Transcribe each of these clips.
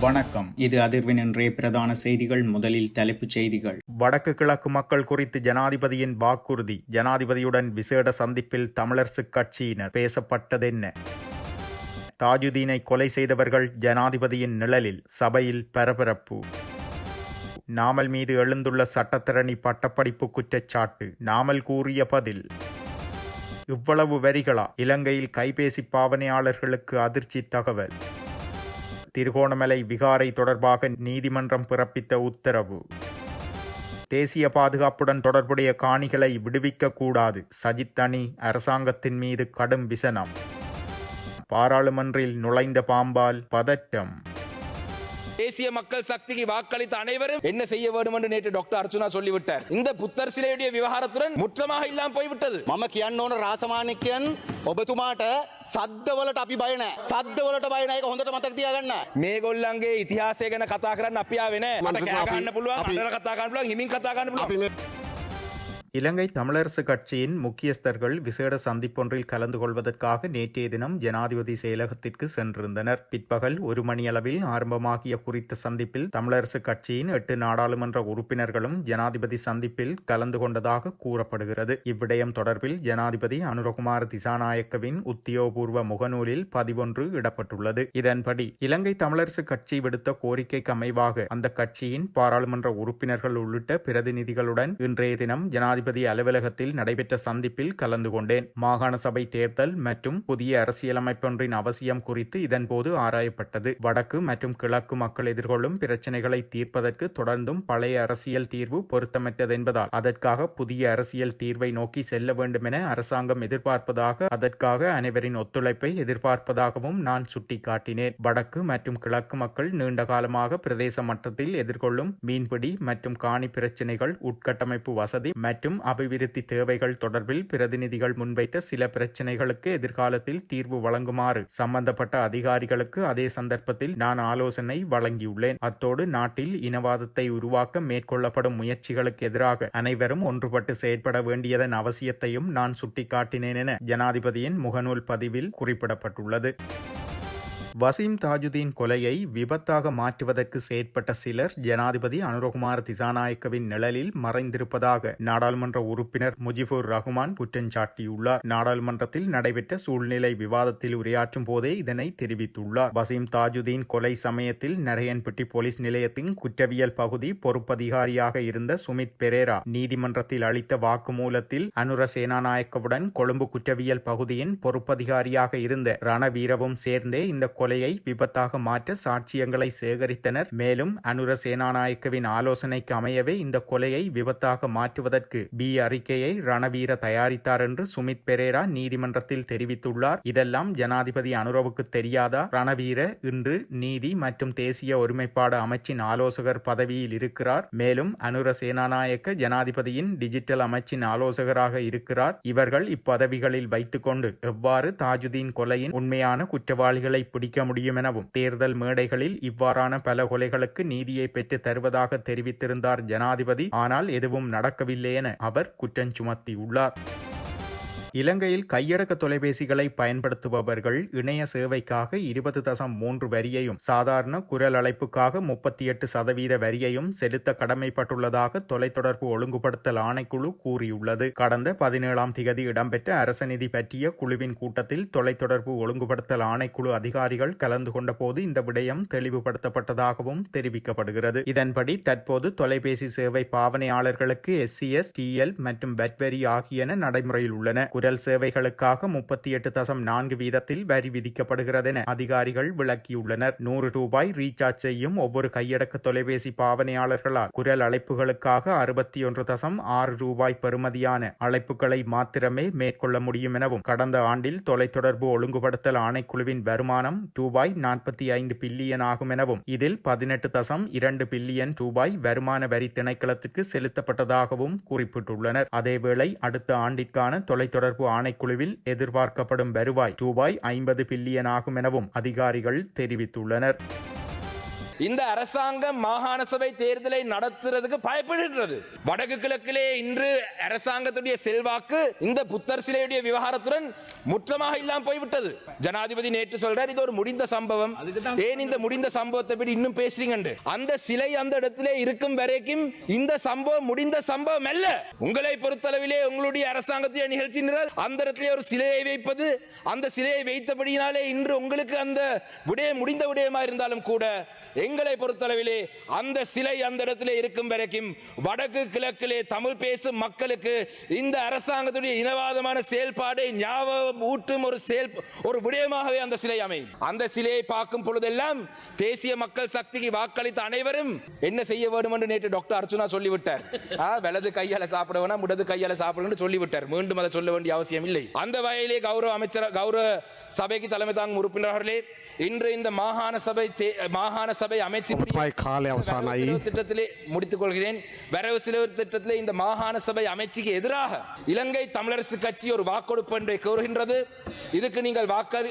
வணக்கம். இது அதிர்வின் இன்றைய பிரதான செய்திகள். முதலில் தலைப்புச் செய்திகள். வடக்கு கிழக்கு மக்கள் குறித்து ஜனாதிபதியின் வாக்குறுதி. ஜனாதிபதியுடன் விசேட சந்திப்பில் தமிழரசுக் கட்சியினர். பேசப்பட்டதென்ன? தாஜுதீனை கொலை செய்தவர்கள் ஜனாதிபதியின் நிழலில். சபையில் பரபரப்பு. நாமல் மீது எழுந்துள்ள சட்டத்தரணி பட்டப்படிப்பு குற்றச்சாட்டு. நாமல் கூறிய பதில். இவ்வளவு வரிகளா? இலங்கையில் கைபேசி பாவனையாளர்களுக்கு அதிர்ச்சி தகவல். திருகோணமலை விகாரை தொடர்பாக நீதிமன்றம் பிறப்பித்த உத்தரவு. தேசிய பாதுகாப்புடன் தொடர்புடைய காணிகளை விடுவிக்க கூடாது. சஜித் அணி அரசாங்கத்தின் மீது கடும் விசனம். பாராளுமன்றில் நுழைந்த பாம்பால் பதட்டம். தேசிய மக்கள் சக்திக்கு வாக்களித்த அனைவரும் என்ன செய்ய வேண்டும் என்று நேற்று டாக்டர் அர்ச்சுனா சொல்லிவிட்டார். இந்த புத்தர் சிலையுடைய விவகாரத்துடன் முற்றமாக இல்லாமல் போய்விட்டது. මම කියන්න ඕන රාසමානිකයන් ඔබතුමාට සද්දවලට අපි බය නැහැ. සද්දවලට බය නැහැ. ඒක හොඳට මතක තියාගන්න. මේගොල්ලන්ගේ ඉතිහාසය ගැන කතා කරන්න අපි ආවේ නැහැ. මට කෑ ගන්න පුළුවන්, අnder කතා කරන්න පුළුවන්, හිමින් කතා කරන්න පුළුවන්. இலங்கை தமிழரசு கட்சியின் முக்கியஸ்தர்கள் விசேட சந்திப்பொன்றில் கலந்து கொள்வதற்காக நேற்றைய தினம் ஜனாதிபதி செயலகத்திற்கு சென்றிருந்தனர். பிற்பகல் 1 மணியளவில் ஆரம்பமாகிய குறித்த சந்திப்பில் தமிழரசு கட்சியின் 8 நாடாளுமன்ற உறுப்பினர்களும் ஜனாதிபதி சந்திப்பில் கலந்து கொண்டதாக கூறப்படுகிறது. இவ்விடயம் தொடர்பில் ஜனாதிபதி அனுரகுமார திசாநாயக்கவின் உத்தியோகபூர்வ முகநூலில் பதிவொன்று இடப்பட்டுள்ளது. இதன்படி இலங்கை தமிழரசு கட்சி விடுத்த கோரிக்கைக்கு அமைவாக அந்த கட்சியின் பாராளுமன்ற உறுப்பினர்கள் உள்ளிட்ட பிரதிநிதிகளுடன் இன்றைய தினம் ஜனாதிபதி அலுவலகத்தில் நடைபெற்ற சந்திப்பில் கலந்து கொண்டேன். மாகாண சபை தேர்தல் மற்றும் புதிய அரசியலமைப்பொன்றின் அவசியம் குறித்து இதன்போது ஆராயப்பட்டது. வடக்கு மற்றும் கிழக்கு மக்கள் எதிர்கொள்ளும் பிரச்சினைகளை தீர்ப்பதற்கு தொடர்ந்தும் பழைய அரசியல் தீர்வு பொருத்தமற்றது என்பதால் அதற்காக புதிய அரசியல் தீர்வை நோக்கி செல்ல வேண்டும் என அரசாங்கம் எதிர்பார்ப்பதாக, அதற்காக அனைவரின் ஒத்துழைப்பை எதிர்பார்ப்பதாகவும் நான் சுட்டிக்காட்டினேன். வடக்கு மற்றும் கிழக்கு மக்கள் நீண்ட காலமாக பிரதேச மட்டத்தில் எதிர்கொள்ளும் மீன்பிடி மற்றும் காணி பிரச்சினைகள், உட்கட்டமைப்பு வசதி மற்றும் அபிவிருத்தி தேவைகள் தொடர்பில் பிரதிநிதிகள் முன்வைத்த சில பிரச்சினைகளுக்கு எதிர்காலத்தில் தீர்வு வழங்குமாறு சம்பந்தப்பட்ட அதிகாரிகளுக்கு அதே சந்தர்ப்பத்தில் நான் ஆலோசனை வழங்கியுள்ளேன். அத்தோடு நாட்டில் இனவாதத்தை உருவாக்க மேற்கொள்ளப்படும் முயற்சிகளுக்கு எதிராக அனைவரும் ஒன்றுபட்டு செயற்பட வேண்டியதன் அவசியத்தையும் நான் சுட்டிக்காட்டினேன் என ஜனாதிபதியின் முகநூல் பதிவில் குறிப்பிடப்பட்டுள்ளது. வசீம் தாஜுதீன் கொலையை விபத்தாக மாற்றுவதற்கு செயற்பட்ட சிலர் ஜனாதிபதி அனுரகுமார திசாநாயக்கவின் நிழலில் மறைந்திருப்பதாக நாடாளுமன்ற உறுப்பினர் முஜிபுர் ரஹ்மான் குற்றஞ்சாட்டியுள்ளார். நாடாளுமன்றத்தில் நடைபெற்ற சூழ்நிலை விவாதத்தில் உரையாற்றும் போதே இதனை தெரிவித்துள்ளார். வசீம் தாஜுதீன் கொலை சமயத்தில் நரையன்பட்டி போலீஸ் நிலையத்தின் குற்றவியல் பகுதி பொறுப்பதிகாரியாக இருந்த சுமித் பெரேரா நீதிமன்றத்தில் அளித்த வாக்குமூலத்தில் அனுர சேனாநாயக்கவுடன் கொழும்பு குற்றவியல் பகுதியின் பொறுப்பதிகாரியாக இருந்த ரணவீரவும் சேர்ந்தே இந்த கொலையை விபத்தாக மாற்ற சாட்சியங்களை சேகரித்தனர். மேலும் அனுர சேனாநாயக்கவின் ஆலோசனைக்கு அமையவே இந்த கொலையை விபத்தாக மாற்றுவதற்கு அறிக்கையை ரணவீர தயாரித்தார் என்று சுமித் பெரேரா நீதிமன்றத்தில் தெரிவித்துள்ளார். இதெல்லாம் ஜனாதிபதி அனுரவுக்கு தெரியாதா? ரணவீர இன்று நீதி மற்றும் தேசிய ஒருமைப்பாடு அமைச்சின் ஆலோசகர் பதவியில் இருக்கிறார். மேலும் அனுர சேனாநாயக்க ஜனாதிபதியின் டிஜிட்டல் அமைச்சின் ஆலோசகராக இருக்கிறார். இவர்கள் இப்பதவிகளில் வைத்துக் கொண்டு எவ்வாறு தாஜுதீன் கொலையின் உண்மையான குற்றவாளிகளை பிடிக்க முடியும் எனவும் தேர்தல் மேடைகளில் இவ்வாறான பல கொலைகளுக்கு நீதியை பெற்று தருவதாக தெரிவித்திருந்தார் ஜனாதிபதி. ஆனால் எதுவும் நடக்கவில்லை என அவர் குற்றம் சுமத்தியுள்ளார். இலங்கையில் கையடக்க தொலைபேசிகளை பயன்படுத்துபவர்கள் இணைய சேவைக்காக 20.3 வரியையும் சாதாரண குரல் அழைப்புக்காக 38% வரியையும் செலுத்த கடமைப்பட்டுள்ளதாக தொலைத்தொடர்பு ஒழுங்குபடுத்தல் ஆணைக்குழு கூறியுள்ளது. கடந்த 17ஆம் திகதி இடம்பெற்ற அரச நிதி பற்றிய குழுவின் கூட்டத்தில் தொலைத்தொடர்பு ஒழுங்குபடுத்தல் ஆணைக்குழு அதிகாரிகள் கலந்து கொண்ட போது இந்த விடயம் தெளிவுபடுத்தப்பட்டதாகவும் தெரிவிக்கப்படுகிறது. இதன்படி தற்போது தொலைபேசி சேவை பாவனையாளர்களுக்கு SCS, TL மற்றும் VAT வரி ஆகியன நடைமுறையில் உள்ளன. குரல் சேவைகளுக்காக 38.4 வீதத்தில் வரி விதிக்கப்படுகிறது என அதிகாரிகள் விளக்கியுள்ளனர். 100 ரூபாய் ரீசார்ஜ் செய்யும் ஒவ்வொரு கையடக்க தொலைபேசி பாவனையாளர்களால் குரல் அழைப்புகளுக்காக 61.6 ரூபாய் பெறுமதியான அழைப்புகளை மாத்திரமே மேற்கொள்ள முடியும் எனவும், கடந்த ஆண்டில் தொலைத்தொடர்பு ஒழுங்குபடுத்தல் ஆணைக்குழுவின் வருமானம் ரூபாய் 45 பில்லியன் ஆகும் எனவும், இதில் 18.2 பில்லியன் ரூபாய் வருமான வரி திணைக்களத்திற்கு செலுத்தப்பட்டதாகவும் குறிப்பிட்டுள்ளனர். அதேவேளை அடுத்த ஆண்டிற்கான தொலைத்தொடர்பு ஆணைக்குழுவில் எதிர்பார்க்கப்படும் வருவாய் ரூபாய் 50 பில்லியன் ஆகும் எனவும் அதிகாரிகள் தெரிவித்துள்ளனர். இந்த அரசாங்கம் மாகாண சபை தேர்தலை நடத்துறதுக்கு பயப்படுகிறது. வடக்கு கிழக்கிலே இன்று அரசாங்கத்துடைய செல்வாக்கு இந்த புத்தர் சிலையுடைய விவகாரத்துடன் முற்றமாக இல்லாம போய்விட்டது. ஜனாதிபதி நேற்று சொல்றார் இது ஒரு முடிந்த சம்பவம். ஏன் இந்த முடிந்த சம்பவத்தை பற்றி இன்னும் பேசுறீங்க? அந்த சிலை அந்த இடத்திலே இருக்கும் வரைக்கும் இந்த சம்பவம் முடிந்த சம்பவம் அல்ல. உங்களை பொறுத்தளவிலே உங்களுடைய அரசாங்கத்துடைய நிகழ்ச்சி அந்த இடத்திலே ஒரு சிலையை வைப்பது, அந்த சிலையை வைத்தபடியினாலே இன்று உங்களுக்கு அந்த விடயம் முடிந்த விடயமா இருந்தாலும் கூட எங்களை பொறுத்தளவிலே அந்த சிலை அந்த இடத்திலே இருக்கும் வரைக்கும் வடக்கு கிழக்கிலே தமிழ் பேசும் மக்களுக்கு இந்த அரசாங்கத்துடைய இனவாதமான செயல்பாடை ஞாபகம் ஊட்டும் ஒரு விடயமாகவே அந்த சிலை அமையும். அந்த சிலையை பார்க்கும் பொழுதெல்லாம் தேசிய மக்கள் சக்திக்கு வாக்களித்த அனைவரும் என்ன செய்ய வேண்டும் என்று நேற்று டாக்டர் அர்ச்சுனா சொல்லிவிட்டார். வலது கையால சாப்பிட வேணா இடது கையால சாப்பிடணும் சொல்லிவிட்டார். மீண்டும் அதை சொல்ல வேண்டிய அவசியம் இல்லை. அந்த வகையிலே கௌரவ சபைக்கு தலைமை தாங்கும் உறுப்பினர்களே, இன்று இந்த மாகாண சபை அமைச்சு திட்டத்திலே முடித்துக் கொள்கிறேன். வரவு செலவு திட்டத்திலே இந்த மாகாண சபை அமைச்சுக்கு எதிராக இலங்கை தமிழரசு கட்சி ஒரு வாக்கெடுப்பு ஒன்றை கோருகின்றது. இதுக்கு நீங்கள்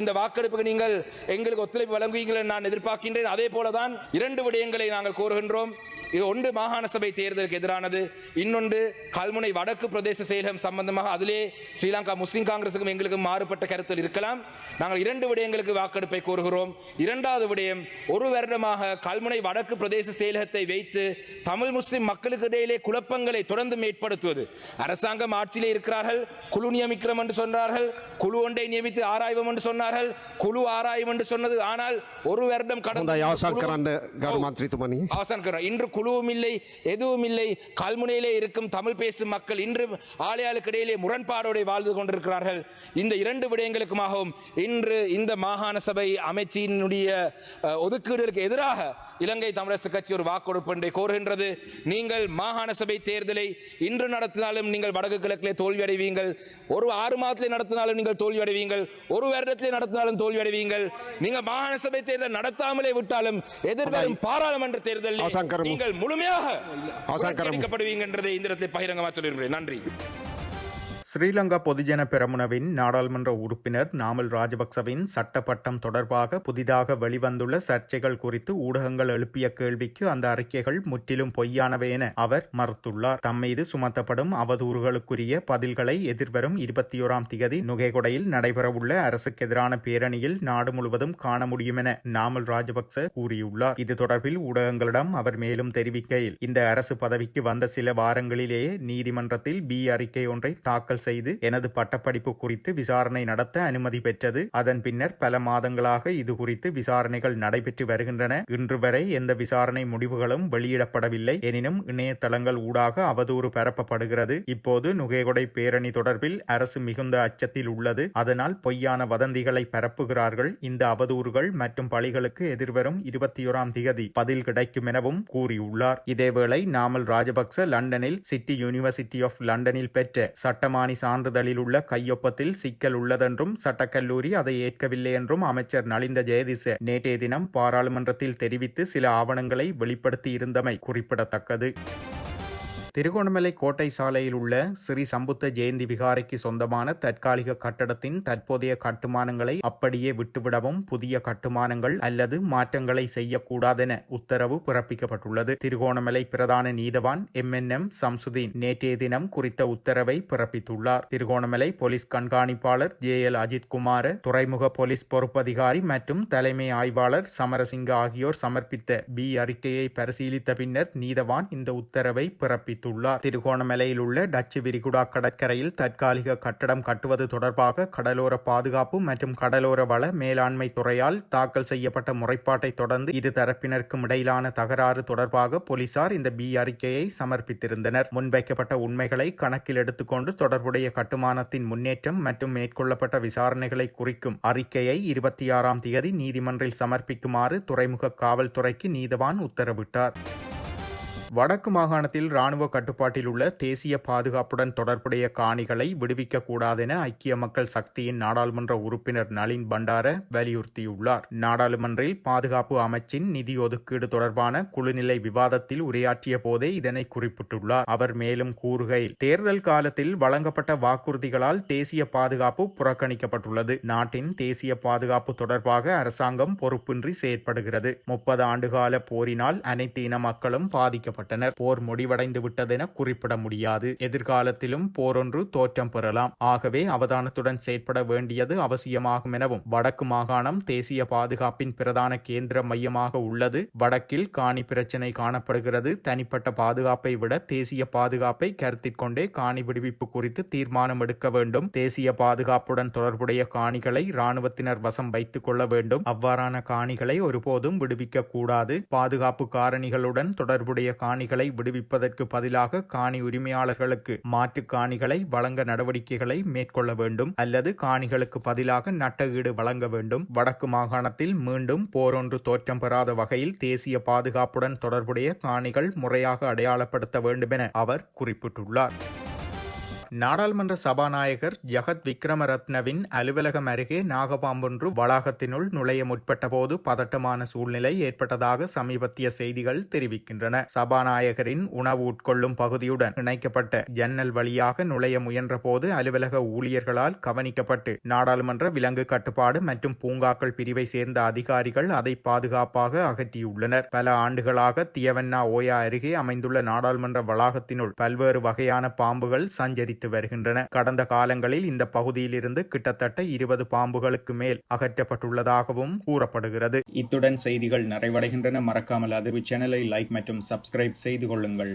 இந்த வாக்கெடுப்புக்கு நீங்கள் எங்களுக்கு ஒத்துழைப்பு வழங்குவீர்கள் என்று நான் எதிர்பார்க்கின்றேன். அதே போலதான் 2 விடயங்களை நாங்கள் கோருகின்றோம். இது ஒன்று மாகாண சபை தேர்தலுக்கு எதிரானது, இன்னொன்று கல்முனை வடக்கு பிரதேச செயலகம் சம்பந்தமாக. அதிலே ஸ்ரீலங்கா முஸ்லிம் காங்கிரசுக்கும் எங்களுக்கும் மாறுபட்ட கருத்தில் இருக்கலாம். நாங்கள் 2 விடயங்களுக்கு வாக்கெடுப்பை கோருகிறோம். 2வது விடயம், ஒரு வருடமாக கல்முனை வடக்கு பிரதேச செயலகத்தை வைத்து தமிழ் முஸ்லிம் மக்களுக்கு இடையிலே குழப்பங்களை தொடர்ந்து ஏற்படுத்துவது. அரசாங்கம் ஆட்சியிலே இருக்கிறார்கள், குழு நியமிக்கிறோம் என்று சொன்னார்கள், குழு ஒன்றை நியமித்து ஆராய்வோம் என்று சொன்னார்கள், குழு ஆராயும் என்று சொன்னது. ஆனால் ஒரு வருடம் கடந்த இன்று குழுவும் இல்லை, எதுவும் இல்லை. கல்முனையிலே இருக்கும் தமிழ் பேசும் மக்கள் இன்று ஆலையாளுக்கு இடையிலே முரண்பாடோடு வாழ்ந்து கொண்டிருக்கிறார்கள். இந்த 2 விடயங்களுக்குமாகவும் இன்று இந்த மாகாண சபை அமைச்சினுடைய ஒதுக்கீடுகளுக்கு எதிராக இலங்கை தமிழரசு கட்சி ஒரு வாக்கெடுப்பு ஒன்றை கோருகின்றது. நீங்கள் மாகாண சபை தேர்தலை இன்று நடத்தினாலும் நீங்கள் வடக்கு கிழக்கிலே தோல்வி அடைவீங்கள், ஒரு 6 மாதத்திலே நடத்தினாலும் நீங்கள் தோல்வி அடைவீங்கள், ஒரு வருடத்திலே நடத்தினாலும் தோல்வி அடைவீங்கள். நீங்கள் மாகாண சபை தேர்தல் நடத்தாமலே விட்டாலும் எதிர்வரும் பாராளுமன்ற தேர்தலில் நீங்கள் முழுமையாக அளிக்கப்படுவீங்க என்றதை இந்த இடத்தில் பகிரங்கமாக சொல்லியிருக்கிறேன். நன்றி. ஸ்ரீலங்கா பொதுஜன பெரமுனவின் நாடாளுமன்ற உறுப்பினர் நாமல் ராஜபக்சவின் சட்டப்பட்டம் தொடர்பாக புதிதாக வெளிவந்துள்ள சர்ச்சைகள் குறித்து ஊடகங்கள் எழுப்பிய கேள்விக்கு அந்த அறிக்கைகள் முற்றிலும் பொய்யானவை என அவர் மறுத்துள்ளார். தம்மீது சுமத்தப்படும் அவதூறுகளுக்குரிய பதில்களை எதிர்வரும் 21ஆம் திகதி நுகேகொடையில் நடைபெறவுள்ள அரசுக்கு எதிரான பேரணியில் நாடு முழுவதும் காண முடியும் என நாமல் ராஜபக்ச கூறியுள்ளார். இது தொடர்பில் ஊடகங்களிடம் அவர் மேலும் தெரிவிக்கையில், இந்த அரசு பதவிக்கு வந்த சில வாரங்களிலேயே நீதிமன்றத்தில் பி அறிக்கை ஒன்றை தாக்கல் செய்து எனது பட்டப்படிப்பு குறித்து விசாரணை நடத்த அனுமதி பெற்றது. அதன் பின்னர் பல மாதங்களாக இது குறித்து விசாரணைகள் நடைபெற்று வருகின்றன. இன்று வரை எந்த விசாரணை முடிவுகளும் வெளியிடப்படவில்லை. எனினும் இணையதளங்கள் ஊடாக அவதூறு பரப்பப்படுகிறது. இப்போது நுகேகொடை பேரணி தொடர்பில் அரசு மிகுந்த அச்சத்தில் உள்ளது. அதனால் பொய்யான வதந்திகளை பரப்புகிறார்கள். இந்த அவதூறுகள் மற்றும் பழிகளுக்கு எதிர்வரும் 21ஆம் திகதி பதில் கிடைக்கும் எனவும் கூறியுள்ளார். இதேவேளை நாமல் ராஜபக்ச லண்டனில் சிட்டி யூனிவர்சிட்டி ஆஃப் லண்டனில் பெற்ற சட்டமான சான்றிதழில் உள்ள கையொப்பத்தில் சிக்கல் உள்ளதென்றும் சட்டக்கல்லூரி அதை ஏற்கவில்லை என்றும் அமைச்சர் நலிந்த ஜெயதிச நேற்றைய தினம் பாராளுமன்றத்தில் தெரிவித்து சில ஆவணங்களை வெளிப்படுத்தி இருந்தமை குறிப்பிடத்தக்கது. திருகோணமலை கோட்டை சாலையில் உள்ள ஸ்ரீ சம்புத்த ஜெயந்தி விகாரைக்கு சொந்தமான தற்காலிக கட்டடத்தின் தற்போதைய கட்டுமானங்களை அப்படியே விட்டுவிடவும் புதிய கட்டுமானங்கள் அல்லது மாற்றங்களை செய்யக்கூடாதென உத்தரவு பிறப்பிக்கப்பட்டுள்ளது. திருகோணமலை பிரதான நீதவான் MNM சம்சுதீன் நேற்றைய தினம் குறித்த உத்தரவை பிறப்பித்துள்ளார். திருகோணமலை போலீஸ் கண்காணிப்பாளர் JL அஜித் குமார, துறைமுக போலீஸ் பொறுப்பதிகாரி மற்றும் தலைமை ஆய்வாளர் சமரசிங்க ஆகியோர் சமர்ப்பித்த B அறிக்கையை பரிசீலித்த பின்னர் நீதவான் இந்த உத்தரவை பிறப்பித்துள்ளார். திருகோணமலையில் உள்ள டச்சு விரிகுடா கடற்கரையில் தற்காலிக கட்டடம் கட்டுவது தொடர்பாக கடலோர பாதுகாப்பு மற்றும் கடலோர வள மேலாண்மை துறையால் தாக்கல் செய்யப்பட்ட முறைப்பாட்டை தொடர்ந்து இரு தரப்பினருக்கும் இடையிலான தகராறு தொடர்பாக போலீசார் இந்த B அறிக்கையை சமர்ப்பித்திருந்தனர். முன்வைக்கப்பட்ட உண்மைகளை கணக்கில் எடுத்துக்கொண்டு தொடர்புடைய கட்டுமானத்தின் முன்னேற்றம் மற்றும் மேற்கொள்ளப்பட்ட விசாரணைகளை குறிக்கும் அறிக்கையை 26ஆம் தேதி நீதிமன்றில் சமர்ப்பிக்குமாறு துறைமுக காவல்துறைக்கு நீதவான் உத்தரவிட்டார். வடக்கு மாகாணத்தில் ராணுவ கட்டுப்பாட்டில் உள்ள தேசிய பாதுகாப்புடன் தொடர்புடைய காணிகளை விடுவிக்கக்கூடாது என ஐக்கிய மக்கள் சக்தியின் நாடாளுமன்ற உறுப்பினர் நளின் பண்டார வலியுறுத்தியுள்ளார். நாடாளுமன்றில் பாதுகாப்பு அமைச்சின் நிதி ஒதுக்கீடு தொடர்பான குழுநிலை விவாதத்தில் உரையாற்றிய போதே இதனை குறிப்பிட்டுள்ளார். அவர் மேலும் கூறுகையில், தேர்தல் காலத்தில் வழங்கப்பட்ட வாக்குறுதிகளால் தேசிய பாதுகாப்பு புறக்கணிக்கப்பட்டுள்ளது. நாட்டின் தேசிய பாதுகாப்பு தொடர்பாக அரசாங்கம் பொறுப்பின்றி செயற்படுகிறது. 30 ஆண்டுகால போரினால் அனைத்து இன மக்களும் பாதிக்கப்பட்டனர். போர் முடிவடைந்து விட்டதென குறிப்பிட முடியாது. எதிர்காலத்திலும் போரொன்று தோற்றம் பெறலாம். ஆகவே அவதானத்துடன் செயற்பட வேண்டியது அவசியமாகும் எனவும், வடக்கு மாகாணம் தேசிய பாதுகாப்பின் பிரதான கேந்திர மையமாக உள்ளது. வடக்கில் காணி பிரச்சினை காணப்படுகிறது. தனிப்பட்ட பாதுகாப்பை விட தேசிய பாதுகாப்பை கருத்தில் கொண்டே காணி விடுவிப்பு குறித்து தீர்மானம் எடுக்க வேண்டும். தேசிய பாதுகாப்புடன் தொடர்புடைய காணிகளை இராணுவத்தினர் வசம் வைத்துக் கொள்ள வேண்டும். அவ்வாறான காணிகளை ஒருபோதும் விடுவிக்க கூடாது. பாதுகாப்பு காரணிகளுடன் தொடர்புடைய காணிகளை விடுவிப்பதற்கு பதிலாக காணி உரிமையாளர்களுக்கு மாற்று காணிகளை வழங்க நடவடிக்கைகளை மேற்கொள்ள வேண்டும், அல்லது காணிகளுக்கு பதிலாக நட்டஈடு வழங்க வேண்டும். வடக்கு மாகாணத்தில் மீண்டும் போரொன்று தோற்றம் பெறாத வகையில் தேசிய பாதுகாப்புடன் தொடர்புடைய காணிகள் முறையாக அடையாளப்படுத்த வேண்டும் என அவர் குறிப்பிட்டுள்ளார். நாடாளுமன்ற சபாநாயகர் ஜகத் விக்ரமரத்னவின் அலுவலகம் அருகே நாகபாம்பொன்று வளாகத்தினுள் நுழைய முற்பட்ட போது பதட்டமான சூழ்நிலை ஏற்பட்டதாக சமீபத்திய செய்திகள் தெரிவிக்கின்றன. சபாநாயகரின் உணவு உட்கொள்ளும் பகுதியுடன் இணைக்கப்பட்ட ஜன்னல் வழியாக நுழைய முயன்ற போது அலுவலக ஊழியர்களால் கவனிக்கப்பட்டு நாடாளுமன்ற விலங்கு கட்டுப்பாடு மற்றும் பூங்காக்கள் பிரிவை சேர்ந்த அதிகாரிகள் அதை பாதுகாப்பாக அகற்றியுள்ளனர். பல ஆண்டுகளாக தியவன்னா ஓயா அருகே அமைந்துள்ள நாடாளுமன்ற வளாகத்தினுள் பல்வேறு வகையான பாம்புகள் சஞ்சரி வருகின்றன. கடந்த காலங்களில் இந்த பகுதியில் இருந்து கிட்டத்தட்ட 20 பாம்புகளுக்கு மேல் அகற்றப்பட்டுள்ளதாகவும் கூறப்படுகிறது. இத்துடன் செய்திகள் நிறைவடைகின்றன. மறக்காமல் அதிர்வு சேனலை லைக் மற்றும் சப்ஸ்கிரைப் செய்து கொள்ளுங்கள்.